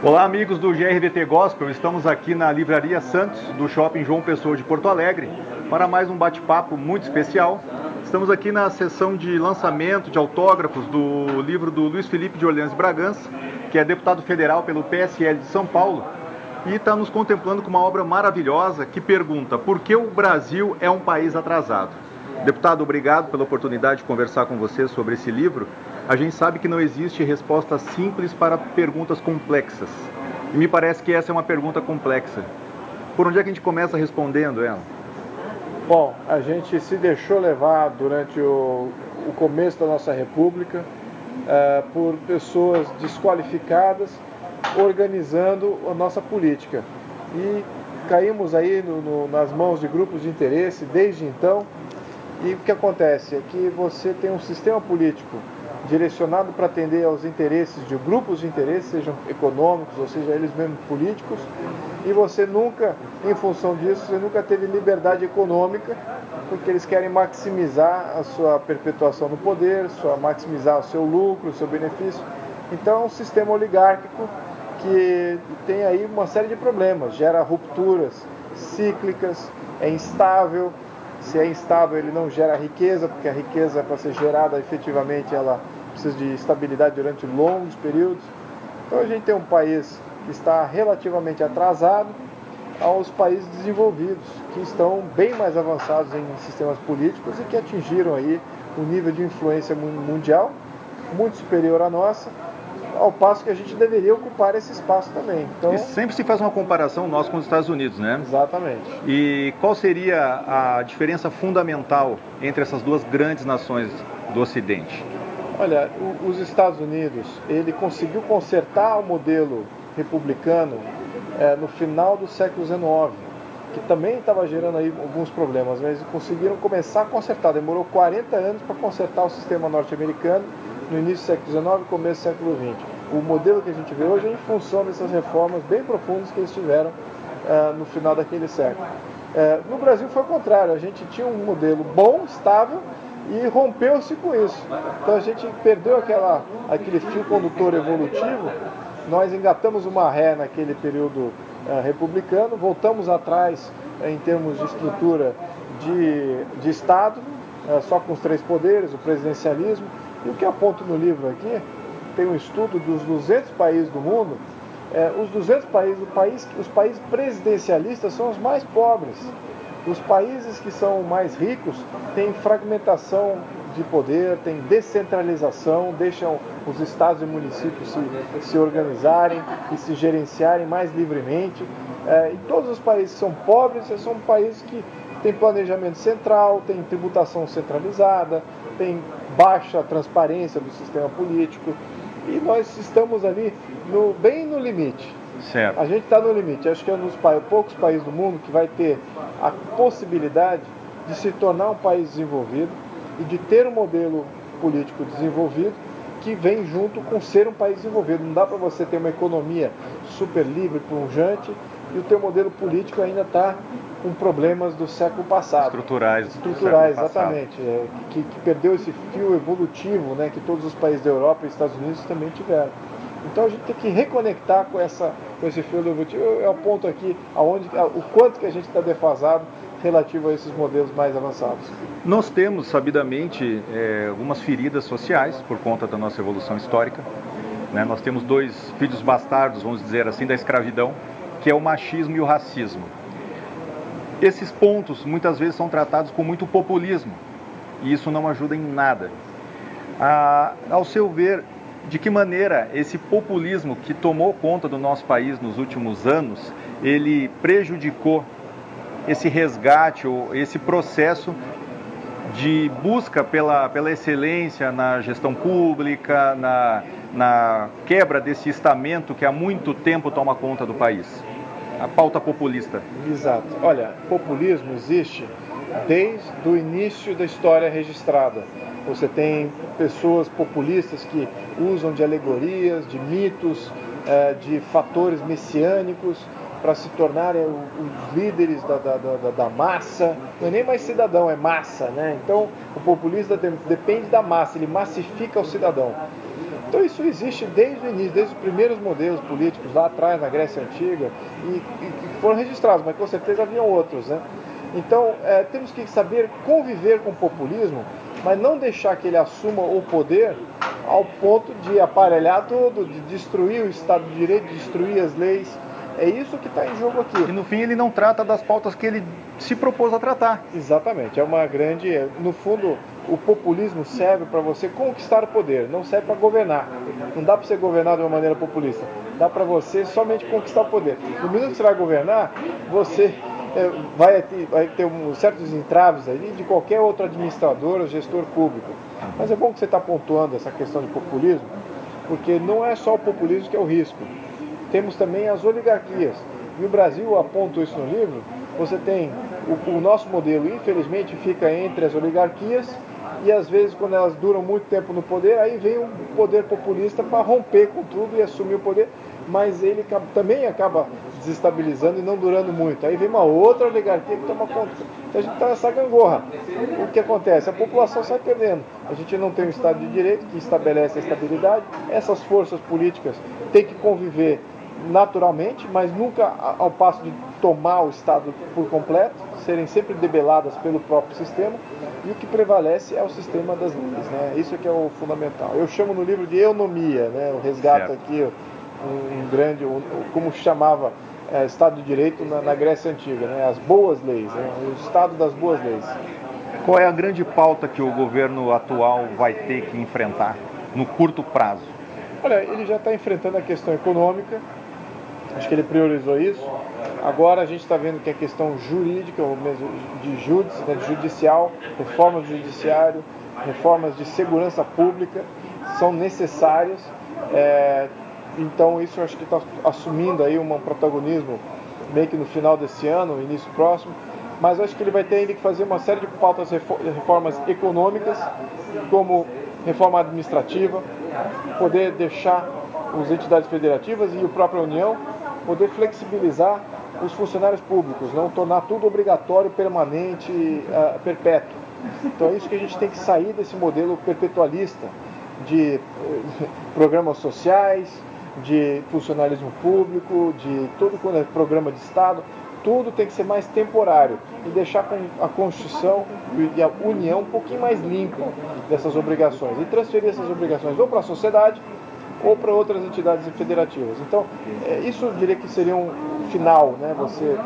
Olá, amigos do GRVT Gospel, estamos aqui na Livraria Santos do Shopping João Pessoa de Porto Alegre para mais um bate-papo muito especial. Estamos aqui na sessão de lançamento de autógrafos do livro do Luiz Felipe de Orleans e Bragança, que é deputado federal pelo PSL de São Paulo, e está nos contemplando com uma obra maravilhosa que pergunta: por que o Brasil é um país atrasado? Deputado, obrigado pela oportunidade de conversar com você sobre esse livro. A gente sabe que não existe resposta simples para perguntas complexas. E me parece que essa é uma pergunta complexa. Por onde é que a gente começa respondendo ela? Bom, a gente se deixou levar durante o começo da nossa república por pessoas desqualificadas organizando a nossa política. E caímos aí nas mãos de grupos de interesse desde então. E o que acontece é que você tem um sistema político direcionado para atender aos interesses de grupos de interesse, sejam econômicos ou seja eles mesmos políticos, e você nunca, em função disso, você nunca teve liberdade econômica, porque eles querem maximizar a sua perpetuação no poder, maximizar o seu lucro, o seu benefício. Então é um sistema oligárquico que tem aí uma série de problemas, gera rupturas cíclicas, é instável. Se é instável, ele não gera riqueza, porque a riqueza, para ser gerada efetivamente, ela precisa de estabilidade durante longos períodos. Então a gente tem um país que está relativamente atrasado aos países desenvolvidos, que estão bem mais avançados em sistemas políticos e que atingiram aí um nível de influência mundial muito superior à nossa, ao passo que a gente deveria ocupar esse espaço também. Então, e sempre se faz uma comparação nós com os Estados Unidos, né? Exatamente. E qual seria a diferença fundamental entre essas duas grandes nações do Ocidente? Olha, os Estados Unidos, ele conseguiu consertar o modelo republicano no final do século XIX, que também estava gerando aí alguns problemas, mas conseguiram começar a consertar. Demorou 40 anos para consertar o sistema norte-americano, no início do século XIX e começo do século XX. O modelo que a gente vê hoje é em função dessas reformas bem profundas que eles tiveram no final daquele século. No Brasil foi o contrário, a gente tinha um modelo bom, estável, e rompeu-se com isso. Então a gente perdeu aquele fio condutor evolutivo, nós engatamos uma ré naquele período republicano, voltamos atrás em termos de estrutura de Estado, só com os três poderes, o presidencialismo. E o que aponto no livro aqui, tem um estudo dos 200 países do mundo, os 200 países, os países presidencialistas são os mais pobres. Os países que são mais ricos têm fragmentação de poder, têm descentralização, deixam os estados e municípios se organizarem e se gerenciarem mais livremente. E todos os países que são pobres são países que têm planejamento central, têm tributação centralizada, têm baixa transparência do sistema político. E nós estamos ali bem no limite. Certo. A gente está no limite. Acho que é um dos poucos países do mundo que vai ter a possibilidade de se tornar um país desenvolvido e de ter um modelo político desenvolvido que vem junto com ser um país desenvolvido. Não dá para você ter uma economia super livre, pujante, e o teu modelo político ainda está com problemas do século passado. Estruturais, exatamente. Que perdeu esse fio evolutivo, né, que todos os países da Europa e Estados Unidos também tiveram. Então a gente tem que reconectar com esse fio evolutivo. Eu aponto aqui o quanto que a gente está defasado relativo a esses modelos mais avançados. Nós temos, sabidamente, algumas feridas sociais por conta da nossa evolução histórica. Né? Nós temos dois filhos bastardos, vamos dizer assim, da escravidão, que é o machismo e o racismo. Esses pontos muitas vezes são tratados com muito populismo e isso não ajuda em nada. Ao seu ver, de que maneira esse populismo que tomou conta do nosso país nos últimos anos, ele prejudicou esse resgate ou esse processo de busca pela excelência na gestão pública, na quebra desse estamento que há muito tempo toma conta do país? A pauta populista. Exato. Olha, populismo existe desde o início da história registrada. Você tem pessoas populistas que usam de alegorias, de mitos, de fatores messiânicos para se tornarem os líderes da massa. Não é nem mais cidadão, é massa, né? Então, o populista depende da massa, ele massifica o cidadão. Então isso existe desde o início, desde os primeiros modelos políticos lá atrás, na Grécia Antiga, e foram registrados, mas com certeza haviam outros, né? Então temos que saber conviver com o populismo, mas não deixar que ele assuma o poder ao ponto de aparelhar tudo, de destruir o Estado de Direito, destruir as leis. É isso que está em jogo aqui. E no fim ele não trata das pautas que ele se propôs a tratar. Exatamente, é uma grande... No fundo, o populismo serve para você conquistar o poder, não serve para governar. Não dá para você governar de uma maneira populista. Dá para você somente conquistar o poder. No minuto que você vai governar, você vai ter certos entraves aí de qualquer outro administrador ou gestor público. Mas é bom que você está pontuando essa questão de populismo, porque não é só o populismo que é o risco. Temos também as oligarquias. E o Brasil, aponta isso no livro, você tem o nosso modelo, infelizmente, fica entre as oligarquias e às vezes quando elas duram muito tempo no poder, aí vem um poder populista para romper com tudo e assumir o poder, mas ele também acaba desestabilizando e não durando muito. Aí vem uma outra oligarquia que toma conta. Então a gente está nessa gangorra. O que acontece? A população sai perdendo. A gente não tem um Estado de Direito que estabelece a estabilidade. Essas forças políticas têm que conviver naturalmente, mas nunca ao passo de tomar o Estado por completo, serem sempre debeladas pelo próprio sistema, e o que prevalece é o sistema das leis, né? Isso é que é o fundamental. Eu chamo no livro de eunomia, né? Eu resgato aqui como chamava Estado de Direito na Grécia Antiga, né? As boas leis, né? O Estado das boas leis. Qual é a grande pauta que o governo atual vai ter que enfrentar no curto prazo? Olha, ele já está enfrentando a questão econômica, acho que ele priorizou isso. Agora a gente está vendo que a questão jurídica, ou mesmo de judicial, reformas do judiciário, reformas de segurança pública são necessárias. Então isso eu acho que está assumindo aí um protagonismo meio que no final desse ano, início próximo. Mas eu acho que ele vai ter ainda que fazer uma série de pautas, reformas econômicas, como reforma administrativa, poder deixar as entidades federativas e a própria União poder flexibilizar os funcionários públicos, não tornar tudo obrigatório, permanente, perpétuo. Então é isso que a gente tem que sair desse modelo perpetualista de programas sociais, de funcionalismo público, de todo quando é programa de Estado. Tudo tem que ser mais temporário e deixar com a Constituição e a União um pouquinho mais limpa dessas obrigações e transferir essas obrigações ou para a sociedade ou para outras entidades federativas. Então, isso eu diria que seria um final, né? Você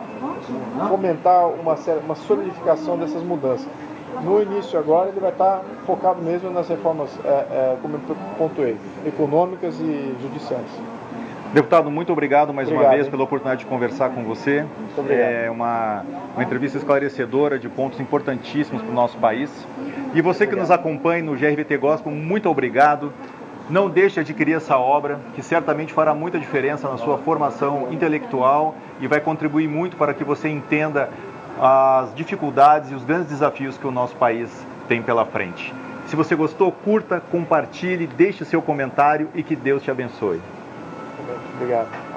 fomentar uma solidificação dessas mudanças. No início agora ele vai estar focado mesmo nas reformas, como eu pontuei, econômicas e judiciais. Deputado, muito obrigado mais uma vez pela oportunidade de conversar com você. Muito obrigado. É uma entrevista esclarecedora de pontos importantíssimos para o nosso país. E você que nos acompanha no GRVT Gospel, muito obrigado. Não deixe de adquirir essa obra, que certamente fará muita diferença na sua formação intelectual e vai contribuir muito para que você entenda as dificuldades e os grandes desafios que o nosso país tem pela frente. Se você gostou, curta, compartilhe, deixe seu comentário e que Deus te abençoe. Obrigado.